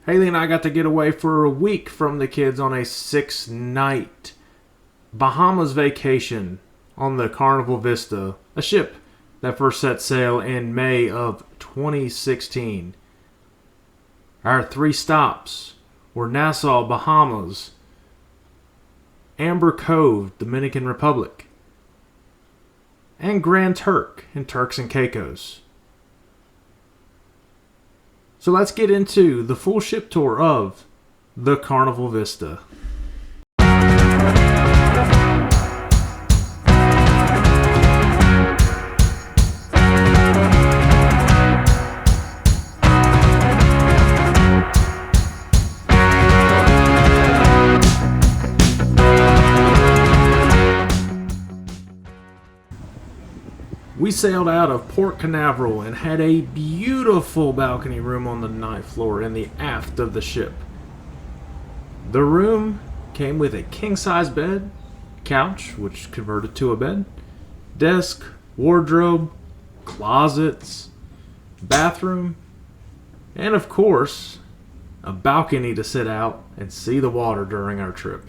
Haley and I got to get away for a week from the kids on a 6-night Bahamas vacation on the Carnival Vista, a ship that first set sail in May of 2016. Our 3 stops were Nassau, Bahamas, Amber Cove, Dominican Republic, and Grand Turk in Turks and Caicos. So let's get into the full ship tour of the Carnival Vista. We sailed out of Port Canaveral and had a beautiful balcony room on the 9th floor in the aft of the ship. The room came with a king-size bed, couch, which converted to a bed, desk, wardrobe, closets, bathroom, and of course, a balcony to sit out and see the water during our trip.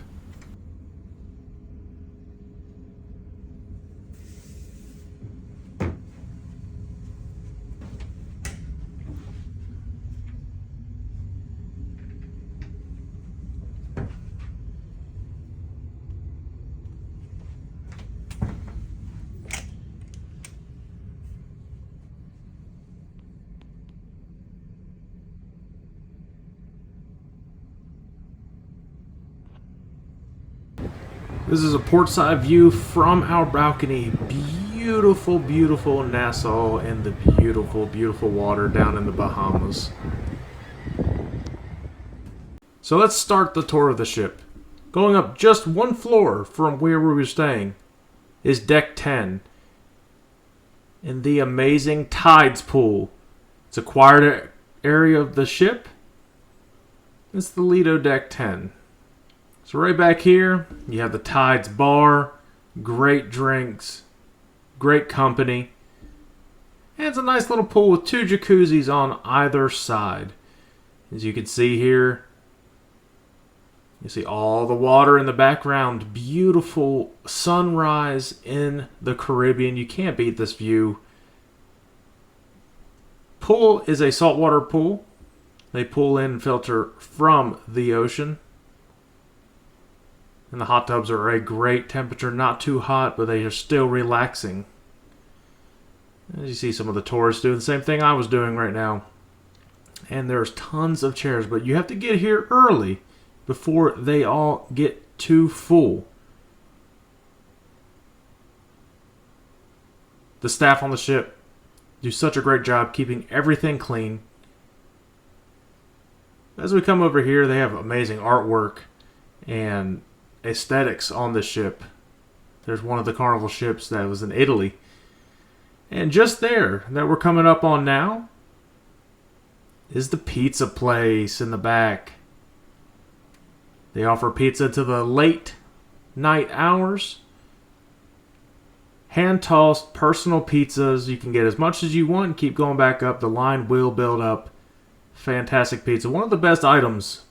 This is a portside view from our balcony. Beautiful, beautiful Nassau and the beautiful, beautiful water down in the Bahamas. So let's start the tour of the ship. Going up just 1 floor from where we were staying is Deck 10 in the amazing Tides Pool. It's a quiet area of the ship. It's the Lido Deck 10. So right back here, you have the Tides Bar, great drinks, great company. And it's a nice little pool with 2 jacuzzis on either side. As you can see here, you see all the water in the background. Beautiful sunrise in the Caribbean. You can't beat this view. Pool is a saltwater pool. They pull in and filter from the ocean. And the hot tubs are a great temperature, not too hot, but they are still relaxing. As you see some of the tourists doing the same thing I was doing right now. And there's tons of chairs, but you have to get here early before they all get too full. The staff on the ship do such a great job keeping everything clean. As we come over here, they have amazing artwork and aesthetics on the ship. There's one of the Carnival ships that was in Italy. And just there, that we're coming up on now, is the pizza place in the back. They offer pizza to the late night hours. Hand-tossed personal pizzas. You can get as much as you want and keep going back up. The line will build up. Fantastic pizza. One of the best items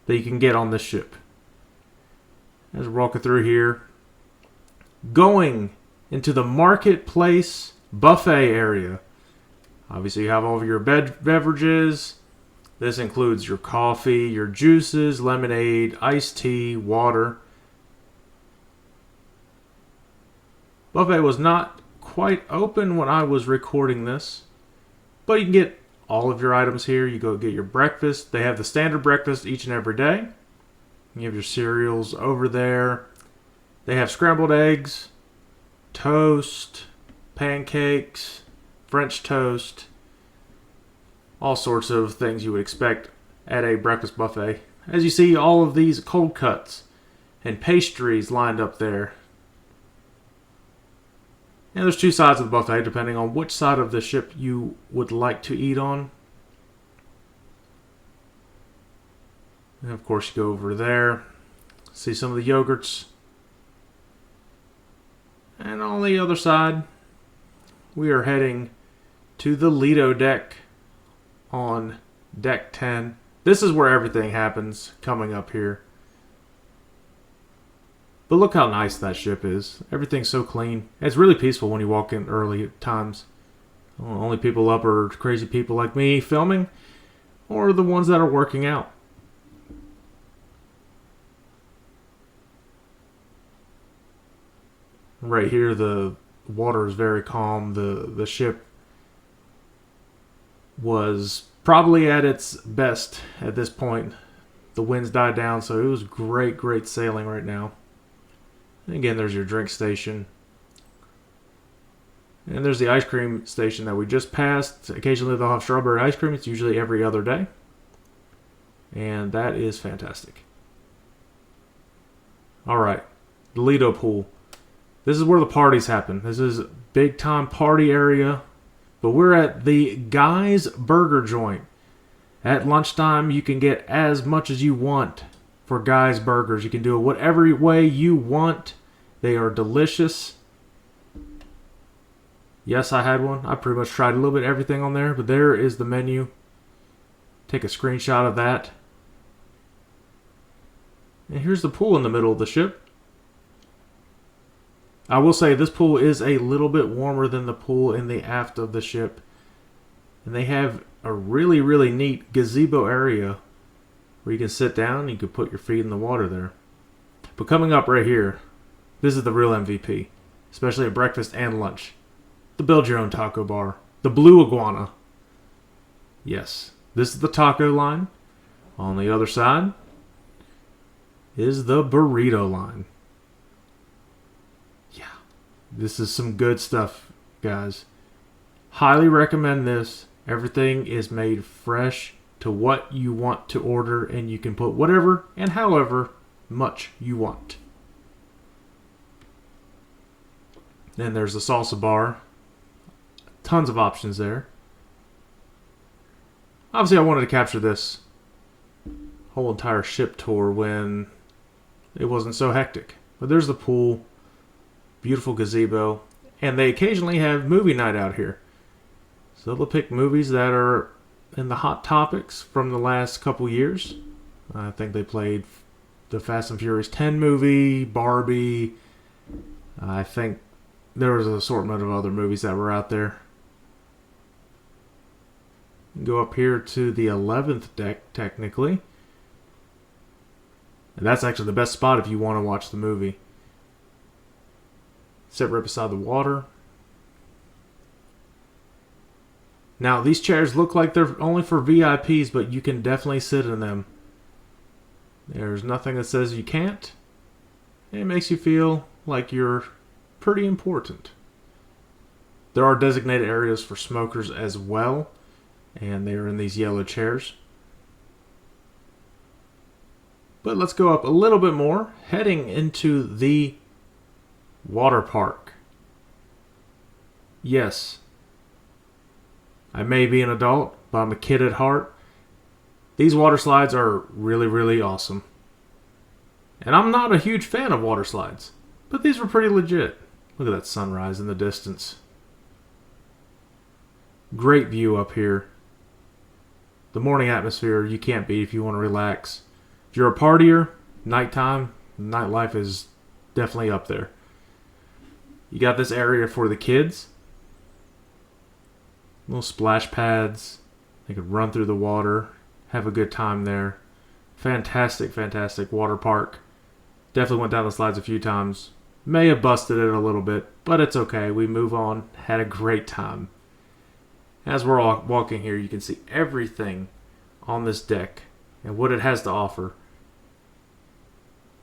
that you can get on this ship. As we're walking through here, going into the marketplace buffet area. Obviously, you have all of your beverages. This includes your coffee, your juices, lemonade, iced tea, water. Buffet was not quite open when I was recording this, but you can get all of your items here. You go get your breakfast. They have the standard breakfast each and every day. You have your cereals over there. They have scrambled eggs, toast, pancakes, French toast, all sorts of things you would expect at a breakfast buffet. As you see, all of these cold cuts and pastries lined up there. And there's 2 sides of the buffet, depending on which side of the ship you would like to eat on. And of course, you go over there, see some of the yogurts. And on the other side, we are heading to the Lido deck on Deck 10. This is where everything happens coming up here. But look how nice that ship is. Everything's so clean. It's really peaceful when you walk in early times. Only people up are crazy people like me filming, or the ones that are working out. Right here, the water is very calm. The ship was probably at its best at this point. The winds died down, so it was great sailing right now. And again, there's your drink station. And there's the ice cream station that we just passed. Occasionally they'll have strawberry ice cream. It's usually every other day. And that is fantastic. Alright, the Lido pool. This is where the parties happen. This is a big time party area. But we're at the Guy's Burger Joint. At lunchtime, you can get as much as you want for Guy's Burgers. You can do it whatever way you want. They are delicious. Yes, I had one. I pretty much tried a little bit of everything on there. But there is the menu. Take a screenshot of that. And here's the pool in the middle of the ship. I will say this pool is a little bit warmer than the pool in the aft of the ship. And they have a really neat gazebo area where you can sit down and you can put your feet in the water there. But coming up right here, this is the real MVP, especially at breakfast and lunch. The build your own taco bar. The Blue Iguana. Yes, this is the taco line. On the other side is the burrito line. This is some good stuff, guys. Highly recommend this. Everything is made fresh to what you want to order, and you can put whatever and however much you want. Then there's the salsa bar. Tons of options there. Obviously, I wanted to capture this whole entire ship tour when it wasn't so hectic. But there's the pool. Beautiful gazebo. And they occasionally have movie night out here. So they'll pick movies that are in the hot topics from the last couple years. I think they played the Fast and Furious 10 movie, Barbie. I think there was an assortment of other movies that were out there. Go up here to the 11th deck, technically. And that's actually the best spot if you want to watch the movie. Sit right beside the water. Now, these chairs look like they're only for VIPs, but you can definitely sit in them. There's nothing that says you can't. It makes you feel like you're pretty important. There are designated areas for smokers as well, and they are in these yellow chairs. But let's go up a little bit more, heading into the water park. Yes, I may be an adult, but I'm a kid at heart. These water slides are really awesome. And I'm not a huge fan of water slides, but these were pretty legit. Look at that sunrise in the distance. Great view up here. The morning atmosphere you can't beat if you want to relax. If you're a partier, nighttime, nightlife is definitely up there. You got this area for the kids. Little splash pads. They could run through the water. Have a good time there. Fantastic water park. Definitely went down the slides a few times. May have busted it a little bit, but it's okay. We move on. Had a great time. As we're all walking here, you can see everything on this deck and what it has to offer.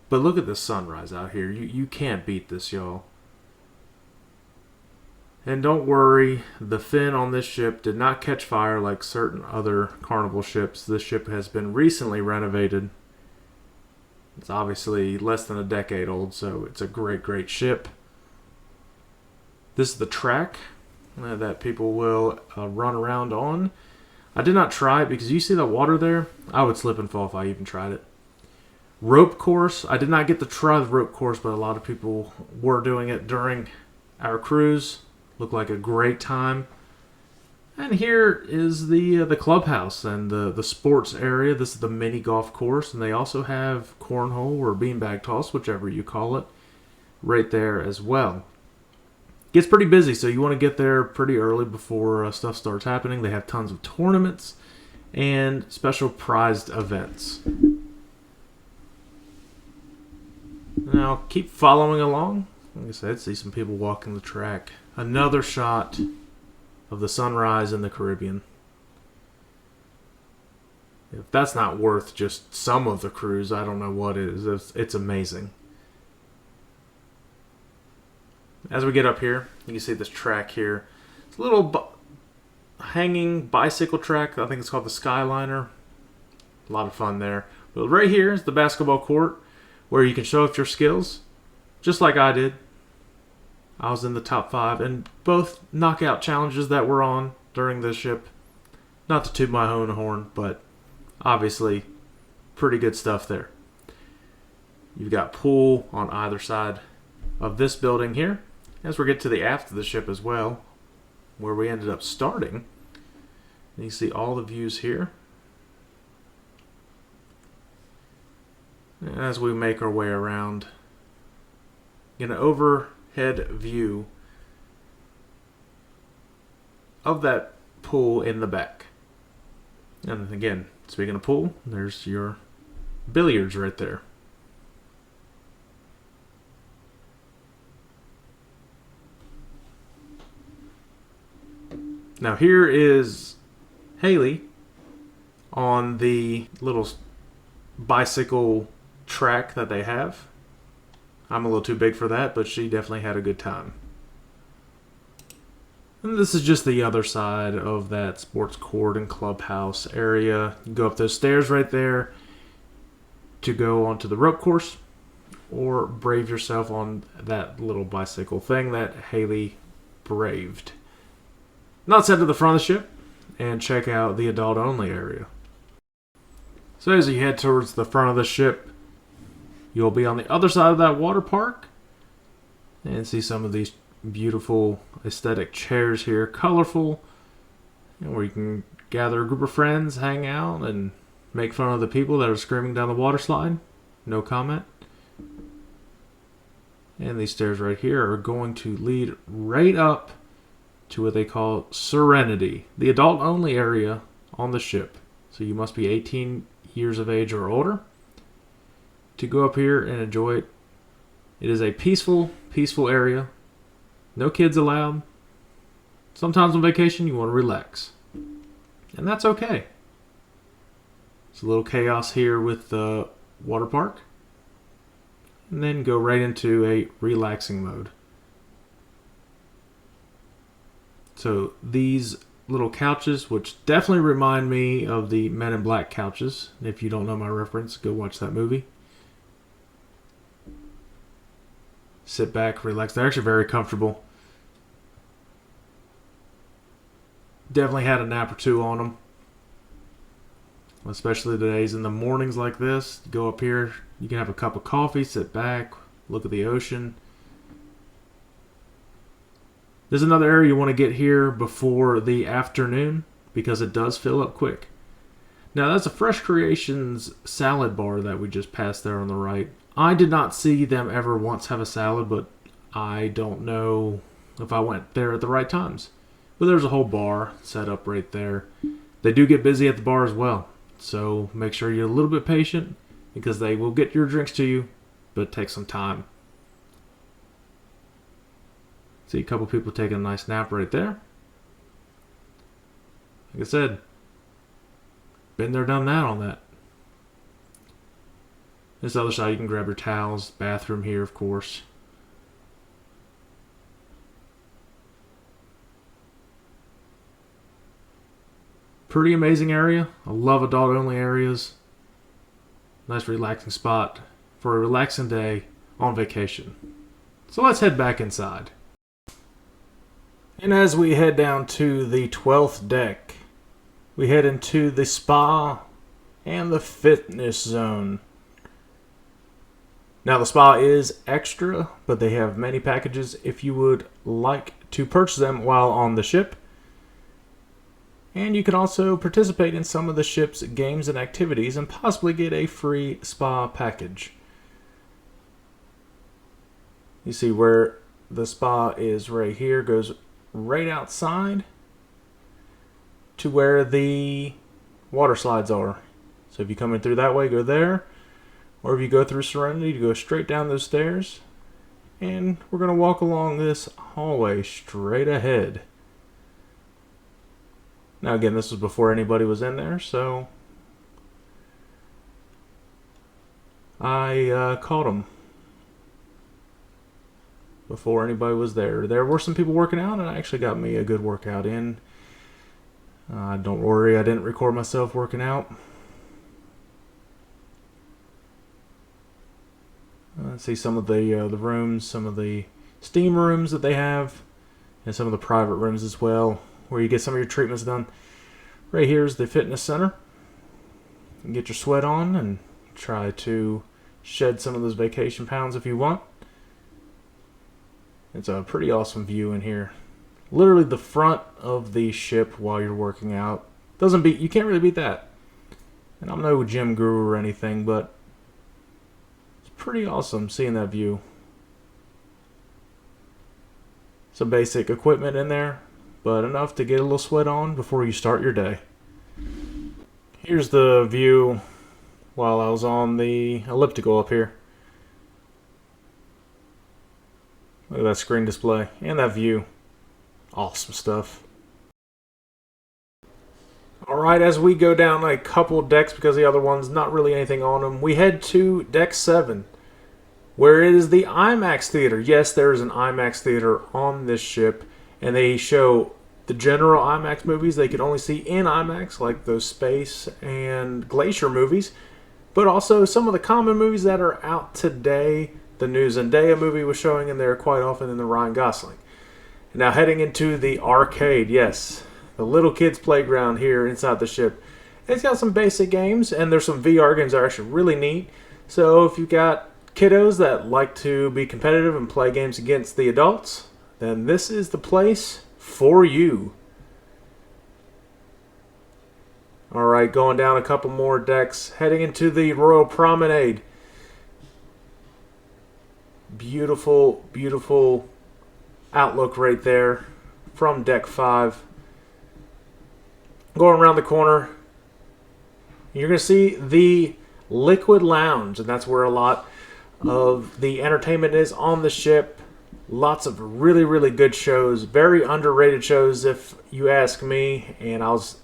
But look at the sunrise out here. You can't beat this, y'all. And don't worry, the fin on this ship did not catch fire like certain other Carnival ships. This ship has been recently renovated. It's obviously less than a decade old, so it's a great ship. This is the track that people will run around on. I did not try it because you see the water there? I would slip and fall if I even tried it. Rope course. I did not get to try the rope course, but a lot of people were doing it during our cruise. Looked like a great time. And here is the clubhouse and the sports area. This is the mini golf course, and they also have cornhole or beanbag toss, whichever you call it, right there as well. Gets pretty busy, so you want to get there pretty early before stuff starts happening. They have tons of tournaments and special prized events. Now, keep following along. Like I said, see some people walking the track. Another shot of the sunrise in the Caribbean. If that's not worth just some of the cruise, I don't know what is. It's amazing. As we get up here, you can see this track here. It's a little hanging bicycle track. I think it's called the Skyliner. A lot of fun there. But right here is the basketball court where you can show off your skills, just like I did. I was in the top 5 in both knockout challenges that were on during this ship. Not to toot my own horn, but obviously pretty good stuff there. You've got pool on either side of this building here. As we get to the aft of the ship as well, where we ended up starting, and you see all the views here. As we make our way around, get an overhead view of that pool in the back. And again, speaking of pool, there's your billiards right there. Now here is Haley on the little bicycle track that they have. I'm a little too big for that, but she definitely had a good time. And this is just the other side of that sports court and clubhouse area. You go up those stairs right there to go onto the rope course, or brave yourself on that little bicycle thing that Haley braved. Now let's head to the front of the ship and check out the adult-only area. So as you head towards the front of the ship, you'll be on the other side of that water park and see some of these beautiful aesthetic chairs here, colorful, and where you can gather a group of friends, hang out, and make fun of the people that are screaming down the water slide. No comment. And these stairs right here are going to lead right up to what they call Serenity, the adult-only area on the ship. So you must be 18 years of age or older to go up here and enjoy it. It is a peaceful area. No kids allowed. Sometimes on vacation you want to relax, and that's okay. It's a little chaos here with the water park, and then go right into a relaxing mode. So these little couches, which definitely remind me of the Men in Black couches. If you don't know my reference, go watch that movie. Sit back, relax. They're actually very comfortable. Definitely had a nap or two on them. Especially the days in the mornings like this. Go up here, you can have a cup of coffee, sit back, look at the ocean. There's another area you want to get here before the afternoon because it does fill up quick. Now that's a Fresh Creations salad bar that we just passed there on the right. I did not see them ever once have a salad, but I don't know if I went there at the right times. But there's a whole bar set up right there. They do get busy at the bar as well, so make sure you're a little bit patient because they will get your drinks to you, but it takes some time. See a couple people taking a nice nap right there. Like I said, been there, done that on that. This other side, you can grab your towels. Bathroom here, of course. Pretty amazing area. I love adult-only areas. Nice relaxing spot for a relaxing day on vacation. So let's head back inside. And as we head down to the 12th deck, we head into the spa and the fitness zone. Now the spa is extra, but they have many packages if you would like to purchase them while on the ship. And you can also participate in some of the ship's games and activities and possibly get a free spa package. You see where the spa is right here, goes right outside to where the water slides are. So if you come in through that way, go there. Or if you go through Serenity, you go straight down those stairs. And we're going to walk along this hallway straight ahead. Now again, this was before anybody was in there, so I caught them before anybody was there. There were some people working out, and I actually got me a good workout in. Don't worry, I didn't record myself working out. See some of the rooms, some of the steam rooms that they have, and some of the private rooms as well, where you get some of your treatments done. Right here is the fitness center. You can get your sweat on and try to shed some of those vacation pounds if you want. It's a pretty awesome view in here. Literally the front of the ship while you're working out. You can't really beat that. And I'm no gym guru or anything, but it's pretty awesome seeing that view. Some basic equipment in there, but enough to get a little sweat on before you start your day. Here's the view while I was on the elliptical up here. Look at that screen display and that view. Awesome stuff. Alright, as we go down a couple decks because the other one's not really anything on them, we head to deck 7, where it is the IMAX theater. Yes, there is an IMAX theater on this ship, and they show the general IMAX movies they could only see in IMAX, like those space and glacier movies, but also some of the common movies that are out today. The new Zendaya movie was showing in there quite often, in the Ryan Gosling. Now heading into the arcade, yes, the little kids playground here inside the ship. It's got some basic games, and there's some VR games that are actually really neat. So if you've got kiddos that like to be competitive and play games against the adults, then this is the place for you. Alright, going down a couple more decks, heading into the Royal Promenade. Beautiful, beautiful outlook right there from deck 5. Going around the corner, you're going to see the Liquid Lounge, and that's where a lot of the entertainment is on the ship. Lots of really, really good shows, very underrated shows if you ask me, and I was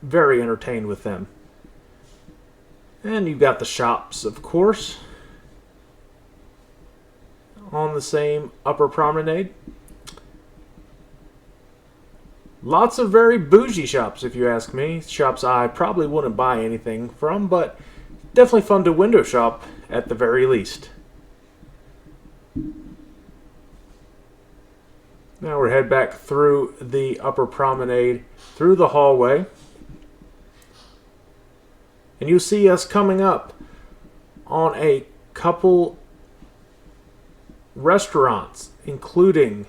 very entertained with them. And you've got the shops, of course, on the same upper promenade. Lots of very bougie shops, if you ask me. Shops I probably wouldn't buy anything from, but definitely fun to window shop at the very least. Now we're head back through the upper promenade, through the hallway. And you'll see us coming up on a couple restaurants, including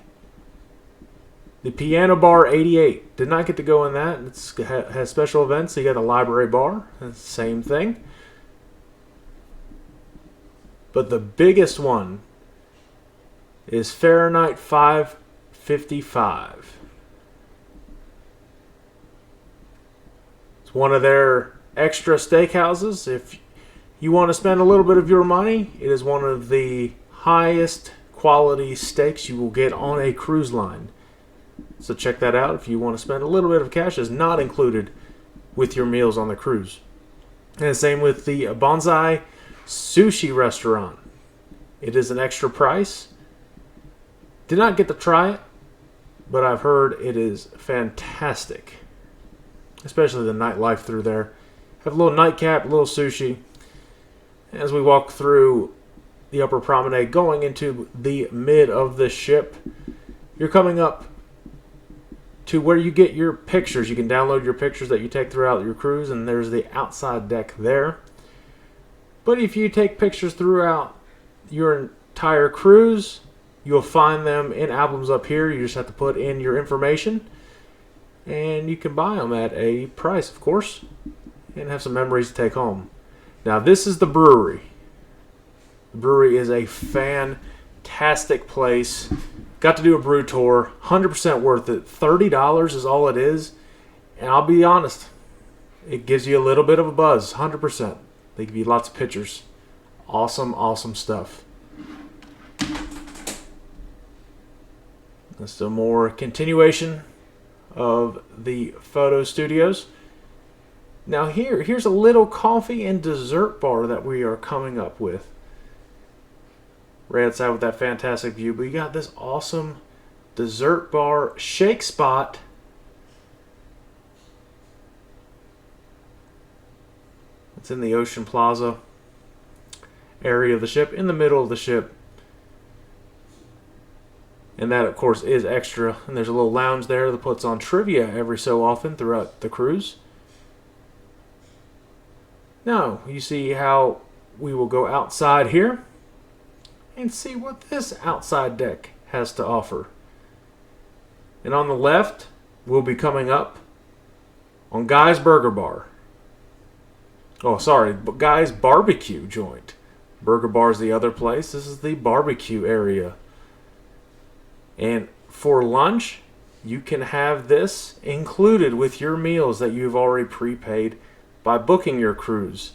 the Piano Bar 88. Did not get to go in that. It has special events. So you got a library bar. Same thing. But the biggest one is Fahrenheit 555. It's one of their extra steakhouses. If you want to spend a little bit of your money, it is one of the highest quality steaks you will get on a cruise line. So check that out if you want to spend a little bit of cash. It's not included with your meals on the cruise. And the same with the Bonsai Sushi Restaurant. It is an extra price. Did not get to try it, but I've heard it is fantastic. Especially the nightlife through there. Have a little nightcap, a little sushi. As we walk through the upper promenade going into the mid of the ship, you're coming up to where you get your pictures. You can download your pictures that you take throughout your cruise, and there's the outside deck there. But if you take pictures throughout your entire cruise, you'll find them in albums up here. You just have to put in your information, and you can buy them at a price, of course, and have some memories to take home. Now, this is the brewery. The brewery is a fantastic place. Got to do a brew tour. 100% worth it. $30 is all it is. And I'll be honest, it gives you a little bit of a buzz. 100%. They give you lots of pictures. Awesome, awesome stuff. That's a more continuation of the photo studios. Now here's a little coffee and dessert bar that we are coming up with. Right outside with that fantastic view. But you got this awesome dessert bar shake spot. It's in the Ocean Plaza area of the ship, in the middle of the ship. And that, of course, is extra. And there's a little lounge there that puts on trivia every so often throughout the cruise. Now, you see how we will go outside here and see what this outside deck has to offer. And on the left, we'll be coming up on Guy's Burger Bar. Oh, sorry, Guy's Barbecue Joint. Burger Bar is the other place. This is the barbecue area. And for lunch, you can have this included with your meals that you've already prepaid by booking your cruise.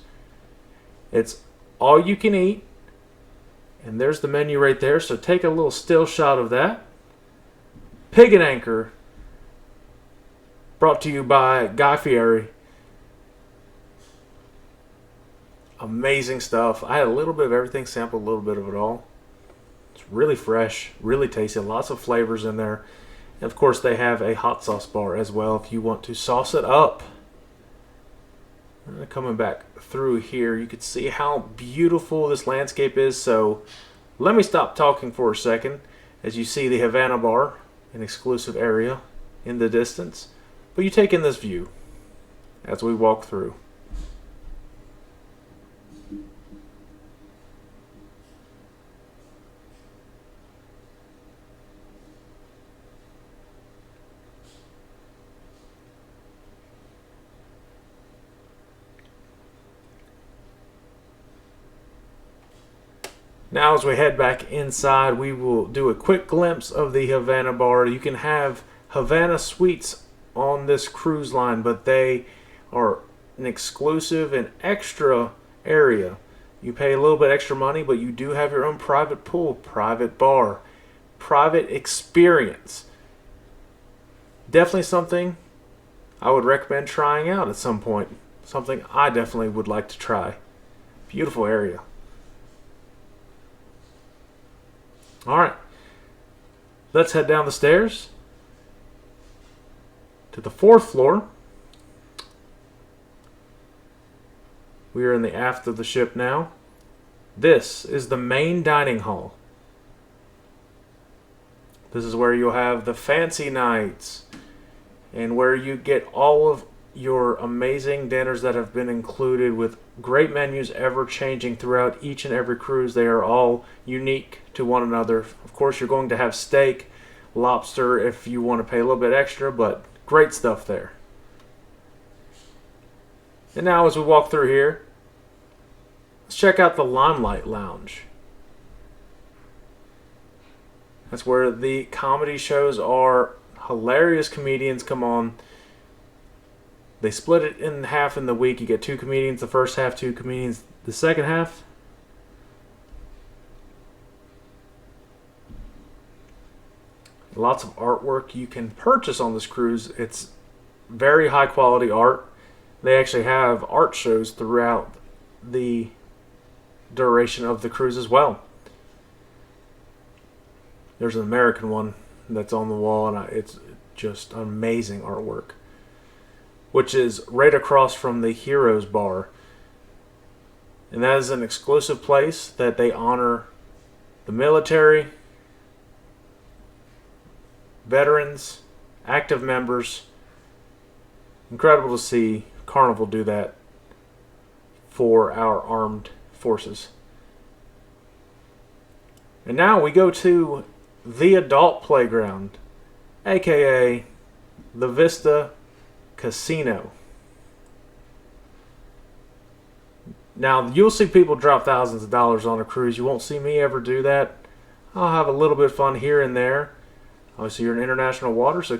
It's all you can eat. And there's the menu right there. So take a little still shot of that. Pig and Anchor. Brought to you by Guy Fieri. Amazing stuff. I had a little bit of everything, sampled a little bit of it all. It's really fresh, really tasty, lots of flavors in there. And of course they have a hot sauce bar as well if you want to sauce it up. Coming back through here, you can see how beautiful this landscape is. So let me stop talking for a second as you see the Havana Bar, an exclusive area in the distance. But you take in this view as we walk through. Now as we head back inside, we will do a quick glimpse of the Havana Bar. You can have Havana suites on this cruise line, but they are an exclusive and extra area. You pay a little bit extra money, but you do have your own private pool, private bar, private experience. Definitely something I would recommend trying out at some point. Something I definitely would like to try. Beautiful area. Alright, let's head down the stairs to the 4th floor. We are in the aft of the ship now. This is the main dining hall. This is where you'll have the fancy nights and where you get all of your amazing dinners that have been included with great menus ever changing throughout each and every cruise. They are all unique to one another. Of course, you're going to have steak, lobster if you want to pay a little bit extra, but great stuff there. And now as we walk through here, let's check out the Limelight Lounge. That's where the comedy shows are. Hilarious comedians come on. They split it in half in the week. You get 2 comedians the first half, 2 comedians the second half. Lots of artwork you can purchase on this cruise. It's very high quality art. They actually have art shows throughout the duration of the cruise as well. There's an American one that's on the wall, and it's just amazing artwork, which is right across from the Heroes Bar. And that is an exclusive place that they honor the military, veterans, active members. Incredible to see Carnival do that for our armed forces. And now we go to the adult playground, aka the Vista Casino. Now, you'll see people drop thousands of dollars on a cruise. You won't see me ever do that. I'll have a little bit of fun here and there. Obviously, you're in international water, so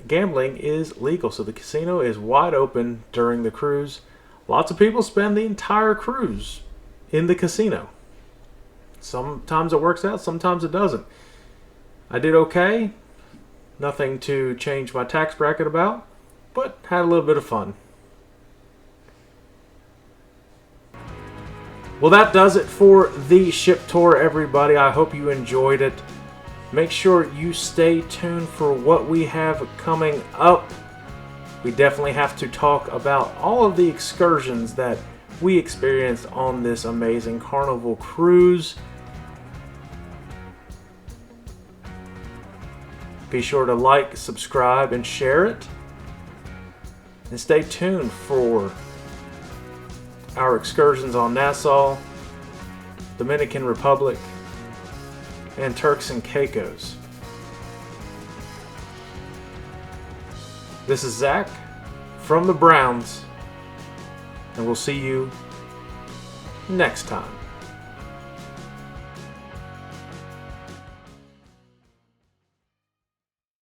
gambling is legal. So the casino is wide open during the cruise. Lots of people spend the entire cruise in the casino. Sometimes it works out, sometimes it doesn't. I did okay. Nothing to change my tax bracket about, but had a little bit of fun. Well, that does it for the ship tour, everybody. I hope you enjoyed it. Make sure you stay tuned for what we have coming up. We definitely have to talk about all of the excursions that we experienced on this amazing Carnival cruise. Be sure to like, subscribe, and share it. And stay tuned for our excursions on Nassau, Dominican Republic, and Turks and Caicos. This is Zach from the Browns, and we'll see you next time.